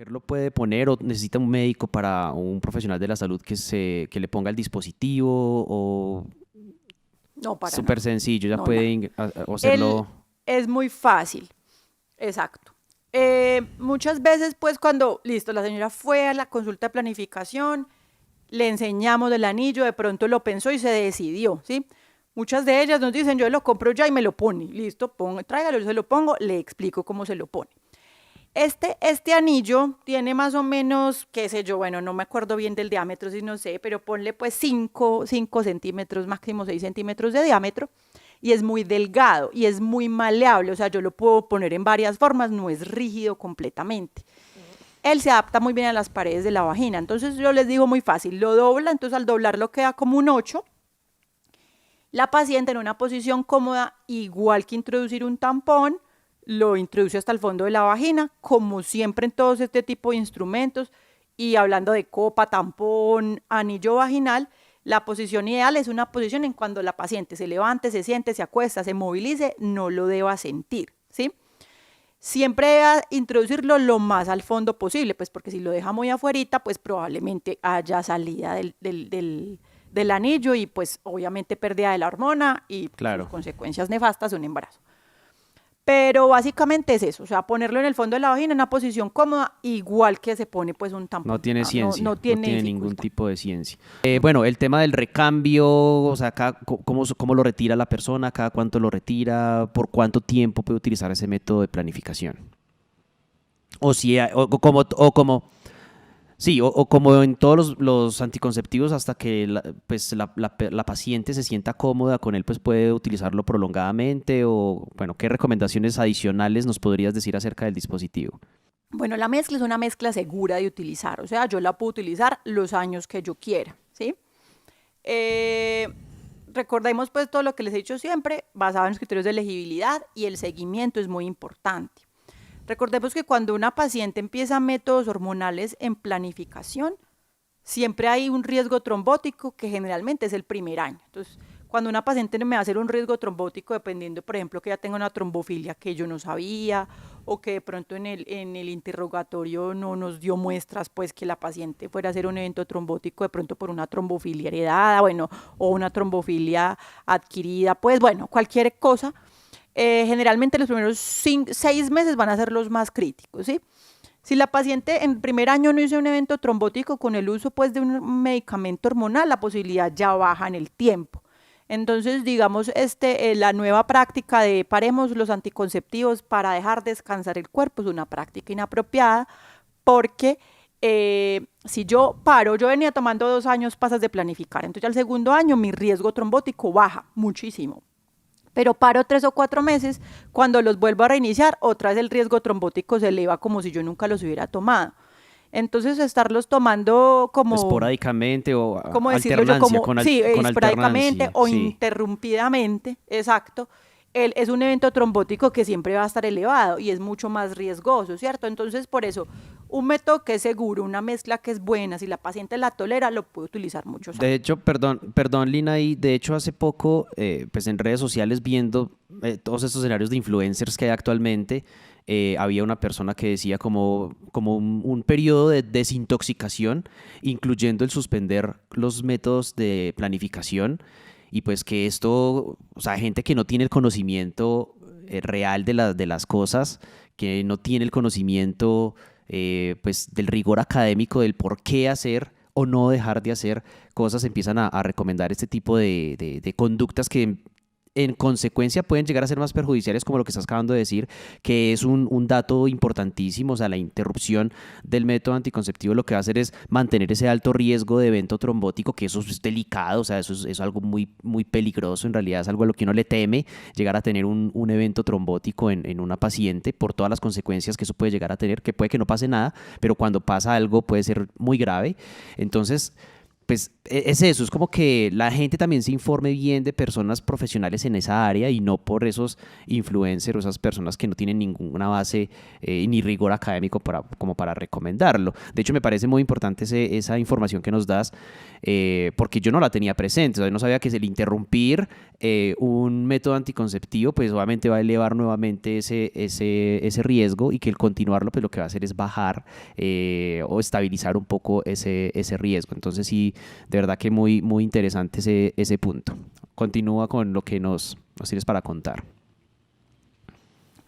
mujer lo puede poner o necesita un médico para un profesional de la salud que le ponga el dispositivo o No, para súper nada. sencillo, ya No, nada. pueden Él hacerlo. es muy fácil. Exacto. Muchas veces, pues, cuando, listo, la señora fue a la consulta de planificación, le enseñamos el anillo, de pronto lo pensó y se decidió, ¿sí? Muchas de ellas nos dicen, yo lo compro ya y me lo pone, listo, tráigalo, yo se lo pongo, le explico cómo se lo pone. Este anillo tiene más o menos, qué sé yo, bueno, no me acuerdo bien del diámetro, si no sé, pero ponle pues 5 centímetros, máximo 6 centímetros de diámetro, y es muy delgado y es muy maleable, o sea, yo lo puedo poner en varias formas, no es rígido completamente. Él se adapta muy bien a las paredes de la vagina, entonces yo les digo muy fácil, lo dobla, entonces al doblarlo queda como un 8. La paciente en una posición cómoda, igual que introducir un tampón, lo introduce hasta el fondo de la vagina, como siempre en todos este tipo de instrumentos. Y hablando de copa, tampón, anillo vaginal, la posición ideal es una posición en cuando la paciente se levante, se siente, se acuesta, se movilice, no lo deba sentir, ¿sí? Siempre a introducirlo lo más al fondo posible, pues porque si lo deja muy afuerita, pues probablemente haya salida del anillo y pues obviamente pérdida de la hormona y sus Claro, consecuencias nefastas, un embarazo. Pero básicamente es eso, o sea, ponerlo en el fondo de la vagina en una posición cómoda, igual que se pone pues un no tampón. tiene No, ciencia, no no tiene tiene ningún dificultad. tipo de ciencia. Bueno, el tema del recambio, o sea, cómo lo retira la persona, cada cuánto lo retira, por cuánto tiempo puede utilizar ese método de planificación. O si, sí, o como en todos los anticonceptivos, hasta que pues la paciente se sienta cómoda con él, pues puede utilizarlo prolongadamente o, bueno, ¿qué recomendaciones adicionales nos podrías decir acerca del dispositivo? Bueno, la mezcla es una mezcla segura de utilizar, o sea, yo la puedo utilizar los años que yo quiera, ¿sí? Eh, Recordemos pues todo lo que les he dicho siempre, basado en los criterios de elegibilidad y el seguimiento es muy importante. Recordemos que cuando una paciente empieza métodos hormonales en planificación, siempre hay un riesgo trombótico que generalmente es el primer año. Entonces, cuando una paciente me va a hacer un riesgo trombótico, dependiendo, por ejemplo, que ya tenga una trombofilia que yo no sabía, o que de pronto en el interrogatorio no nos dio muestras, pues que la paciente fuera a hacer un evento trombótico, de pronto por una trombofilia heredada, bueno, o una trombofilia adquirida, pues bueno, cualquier cosa. Generalmente los primeros 6 meses van a ser los más críticos, ¿sí? Si la paciente en primer año no hizo un evento trombótico con el uso pues de un medicamento hormonal, la posibilidad ya baja en el tiempo. Entonces, digamos, la nueva práctica de paremos los anticonceptivos para dejar descansar el cuerpo es una práctica inapropiada porque si yo paro, yo venía tomando 2 años pasas de planificar, entonces al segundo año mi riesgo trombótico baja muchísimo, pero paro 3 o 4 meses, cuando los vuelvo a reiniciar, otra vez el riesgo trombótico se eleva como si yo nunca los hubiera tomado. Entonces, estarlos tomando como, Esporádicamente o ¿cómo decirlo yo? alternancia, Como, sí, con esporádicamente alternancia, o sí. interrumpidamente, exacto, es un evento trombótico que siempre va a estar elevado y es mucho más riesgoso, ¿cierto? Entonces, por eso, un método que es seguro, una mezcla que es buena, si la paciente la tolera, lo puede utilizar muchos De años. hecho, perdón, Lina, y de hecho hace poco, pues en redes sociales viendo todos estos escenarios de influencers que hay actualmente, había una persona que decía como un periodo de desintoxicación, incluyendo el suspender los métodos de planificación, y pues que esto, o sea, gente que no tiene el conocimiento real de las cosas, que no tiene el conocimiento pues del rigor académico del por qué hacer o no dejar de hacer cosas, empiezan a recomendar este tipo de conductas que en consecuencia pueden llegar a ser más perjudiciales, como lo que estás acabando de decir, que es un dato importantísimo. O sea, la interrupción del método anticonceptivo lo que va a hacer es mantener ese alto riesgo de evento trombótico, que eso es delicado, o sea, eso es algo muy peligroso, en realidad es algo a lo que uno le teme, llegar a tener un evento trombótico en una paciente por todas las consecuencias que eso puede llegar a tener, que puede que no pase nada, pero cuando pasa algo puede ser muy grave. Entonces, pues es eso, es como que la gente también se informe bien de personas profesionales en esa área y no por esos influencers o esas personas que no tienen ninguna base ni rigor académico como para recomendarlo. De hecho, me parece muy importante esa información que nos das porque yo no la tenía presente, o sea, yo no sabía que el interrumpir un método anticonceptivo pues obviamente va a elevar nuevamente ese riesgo y que el continuarlo pues lo que va a hacer es bajar o estabilizar un poco ese riesgo. Entonces sí, de verdad que muy, muy interesante ese punto. Continúa con lo que nos tienes para contar.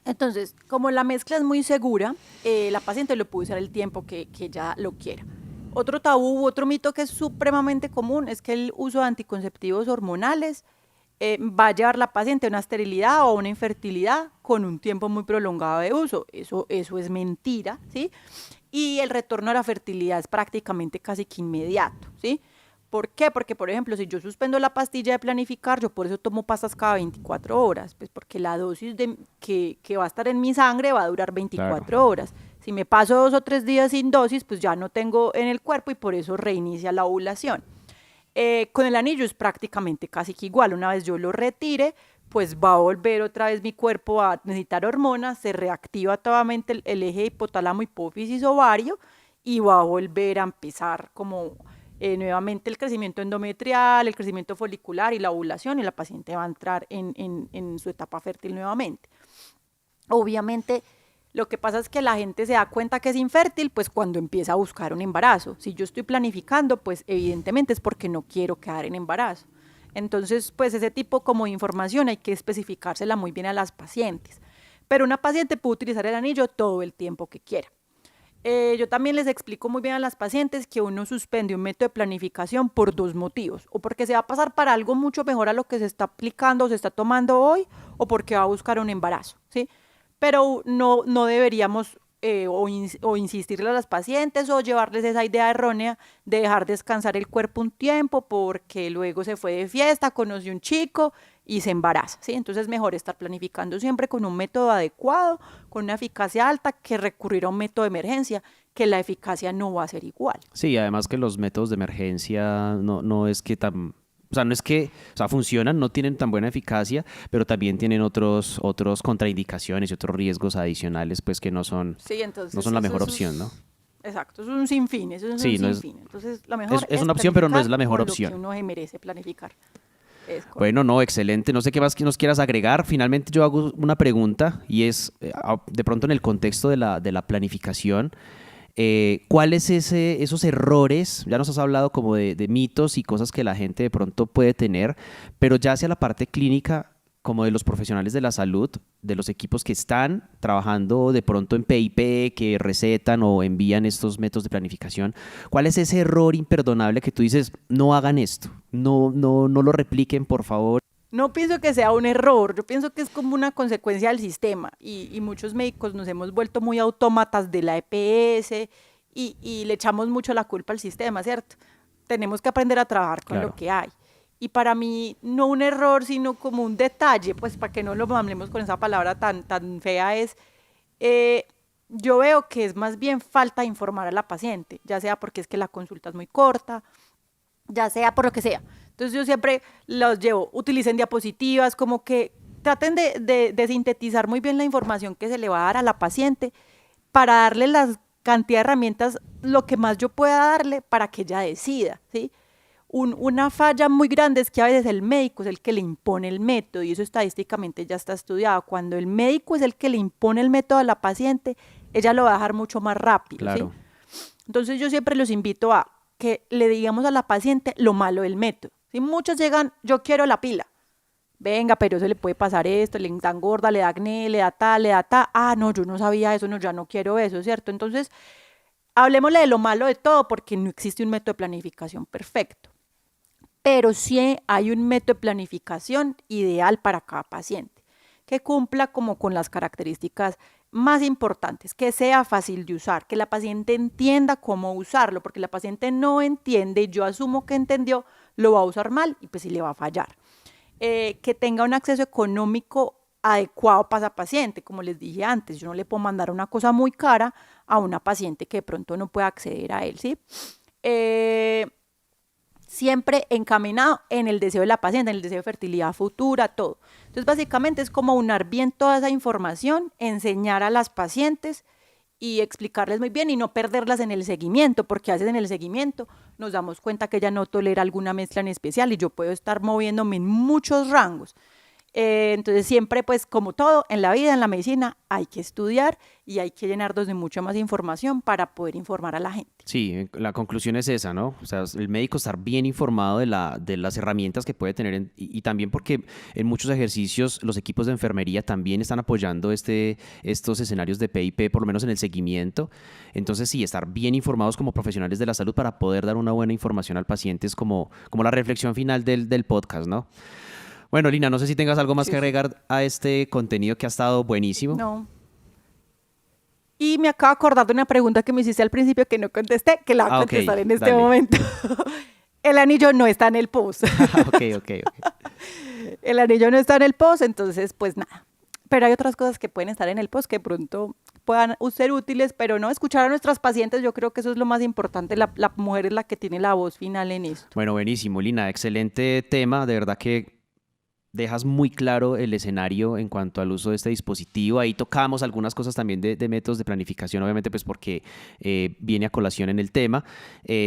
Entonces, como la mezcla es muy segura, la paciente lo puede usar el tiempo que ella lo quiera. Otro tabú, otro mito que es supremamente común es que el uso de anticonceptivos hormonales va a llevar a la paciente a una esterilidad o a una infertilidad con un tiempo muy prolongado de uso. Eso es mentira, ¿sí? Y el retorno a la fertilidad es prácticamente casi que inmediato, ¿sí? ¿Por qué? Porque, por ejemplo, si yo suspendo la pastilla de planificar, yo por eso tomo pastas cada 24 horas, pues porque la dosis que va a estar en mi sangre va a durar Claro. 24 horas. Si me paso 2 o 3 días sin dosis, pues ya no tengo en el cuerpo y por eso reinicia la ovulación. Con el anillo es prácticamente casi que igual. Una vez yo lo retire, pues va a volver otra vez mi cuerpo a necesitar hormonas, se reactiva nuevamente el eje hipotálamo, hipófisis, ovario y va a volver a empezar como nuevamente el crecimiento endometrial, el crecimiento folicular y la ovulación y la paciente va a entrar en su etapa fértil nuevamente. Obviamente, lo que pasa es que la gente se da cuenta que es infértil, pues cuando empieza a buscar un embarazo. Si yo estoy planificando, pues evidentemente es porque no quiero quedar en embarazo. Entonces, pues ese tipo como de información hay que especificársela muy bien a las pacientes. Pero una paciente puede utilizar el anillo todo el tiempo que quiera. Yo también les explico muy bien a las pacientes que uno suspende un método de planificación por dos motivos, o porque se va a pasar para algo mucho mejor a lo que se está aplicando o se está tomando hoy, o porque va a buscar un embarazo, ¿sí? Pero no deberíamos o insistirle a las pacientes o llevarles esa idea errónea de dejar descansar el cuerpo un tiempo porque luego se fue de fiesta, conoció un chico y se embaraza, ¿sí? Entonces es mejor estar planificando siempre con un método adecuado, con una eficacia alta, que recurrir a un método de emergencia, que la eficacia no va a ser igual. Sí, además que los métodos de emergencia no es que tan, o sea, no es que, o sea, funcionan, no tienen tan buena eficacia, pero también tienen otros contraindicaciones y otros riesgos adicionales, pues que Sí, no entonces son la eso, mejor eso opción, ¿no? es, exacto, eso es un sinfín, eso es un Sí, no es, sinfín. Entonces lo mejor es es una opción, pero no es planificar la mejor con lo que opción. uno se merece planificar. Es Bueno, correcto. no, excelente. No sé qué más que nos quieras agregar. Finalmente yo hago una pregunta y es, de pronto en el contexto de la planificación, ¿cuáles esos errores? Ya nos has hablado como de mitos y cosas que la gente de pronto puede tener, pero ya hacia la parte clínica, como de los profesionales de la salud, de los equipos que están trabajando de pronto en PIP, que recetan o envían estos métodos de planificación, ¿cuál es ese error imperdonable que tú dices, no hagan esto, no lo repliquen, por favor? No pienso que sea un error, yo pienso que es como una consecuencia del sistema y muchos médicos nos hemos vuelto muy autómatas de la EPS y le echamos mucho la culpa al sistema, ¿cierto? Tenemos que aprender a trabajar con lo Claro. que hay. Y para mí, no un error, sino como un detalle, pues para que no lo hablemos con esa palabra tan fea, es eh, yo veo que es más bien falta de informar a la paciente, ya sea porque es que la consulta es muy corta, ya sea por lo que sea. Entonces yo siempre los llevo, utilicen diapositivas, como que traten de sintetizar muy bien la información que se le va a dar a la paciente para darle la cantidad de herramientas, lo que más yo pueda darle para que ella decida, ¿sí? Una falla muy grande es que a veces el médico es el que le impone el método y eso estadísticamente ya está estudiado. Cuando el médico es el que le impone el método a la paciente, ella lo va a dejar mucho más rápido, ¿sí? Claro. Entonces yo siempre los invito a que le digamos a la paciente lo malo del método. Si muchos llegan, yo quiero la pila. Venga, pero eso le puede pasar esto, le dan gorda, le da acné, le da tal, le da tal. Ah, no, yo no sabía eso, no, ya no quiero eso, ¿cierto? Entonces, hablemosle de lo malo de todo porque no existe un método de planificación perfecto. Pero sí hay un método de planificación ideal para cada paciente, que cumpla como con las características más importantes, que sea fácil de usar, que la paciente entienda cómo usarlo, porque la paciente no entiende, yo asumo que entendió, lo va a usar mal y pues sí le va a fallar. Que tenga un acceso económico adecuado para esa paciente, como les dije antes, yo no le puedo mandar una cosa muy cara a una paciente que de pronto no pueda acceder a él, ¿sí? siempre encaminado en el deseo de la paciente, en el deseo de fertilidad futura, todo. Entonces, básicamente es como unar bien toda esa información, enseñar a las pacientes y explicarles muy bien y no perderlas en el seguimiento, porque a veces en el seguimiento nos damos cuenta que ella no tolera alguna mezcla en especial y yo puedo estar moviéndome en muchos rangos. Entonces siempre, pues como todo en la vida, en la medicina, hay que estudiar y hay que llenarnos de mucha más información para poder informar a la gente. Sí, la conclusión es esa, ¿no? O sea, el médico estar bien informado de las herramientas que puede tener y también porque en muchos ejercicios los equipos de enfermería también están apoyando estos escenarios de PIP, por lo menos en el seguimiento. Entonces sí, estar bien informados como profesionales de la salud para poder dar una buena información al paciente es como la reflexión final del podcast, ¿no? Bueno, Lina, no sé si tengas algo más que Sí, sí. agregar a este contenido que ha estado buenísimo. No. Y me acabo de acordar de una pregunta que me hiciste al principio que no contesté, que la voy a Ok, contestar en este dale. momento. El anillo no está en el post. Ok, ok, ok. El anillo no está en el post, entonces pues nada. Pero hay otras cosas que pueden estar en el post que pronto puedan ser útiles, pero no escuchar a nuestras pacientes, yo creo que eso es lo más importante. La mujer es la que tiene la voz final en esto. Bueno, buenísimo, Lina. Excelente tema. De verdad que dejas muy claro el escenario en cuanto al uso de este dispositivo. Ahí tocamos algunas cosas también de métodos de planificación, obviamente pues porque viene a colación en el tema.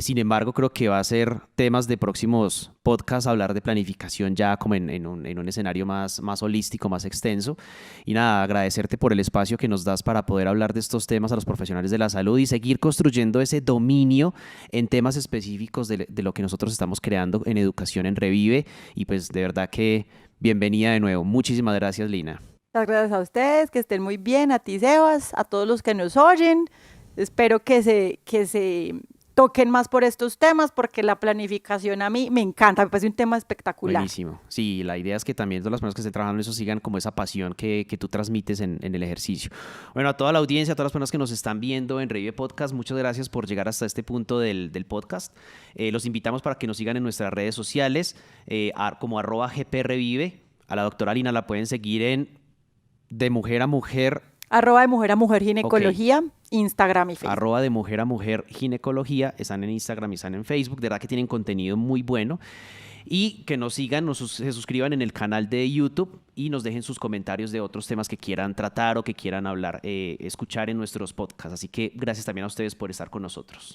Sin embargo, creo que va a ser temas de próximos podcasts, hablar de planificación ya como en un escenario más holístico, más extenso. Y nada, agradecerte por el espacio que nos das para poder hablar de estos temas a los profesionales de la salud y seguir construyendo ese dominio en temas específicos de lo que nosotros estamos creando en educación en Revive. Y pues de verdad que bienvenida de nuevo. Muchísimas gracias, Lina. Muchas gracias a ustedes, que estén muy bien, a ti, Sebas, a todos los que nos oyen. Espero que se toquen más por estos temas, porque la planificación a mí me encanta, me parece un tema espectacular. Buenísimo. Sí, la idea es que también todas las personas que estén trabajando en eso sigan como esa pasión que tú transmites en el ejercicio. Bueno, a toda la audiencia, a todas las personas que nos están viendo en Revive Podcast, muchas gracias por llegar hasta este punto del podcast. Los invitamos para que nos sigan en nuestras redes sociales, como @gprevive. A la doctora Lina la pueden seguir en De Mujer a Mujer. @ de mujer ginecología, Ok. Instagram y Facebook. @de Mujer a Mujer Ginecología. Están en Instagram y están en Facebook. De verdad que tienen contenido muy bueno. Y que nos sigan, se suscriban en el canal de YouTube y nos dejen sus comentarios de otros temas que quieran tratar o que quieran hablar, escuchar en nuestros podcasts. Así que gracias también a ustedes por estar con nosotros.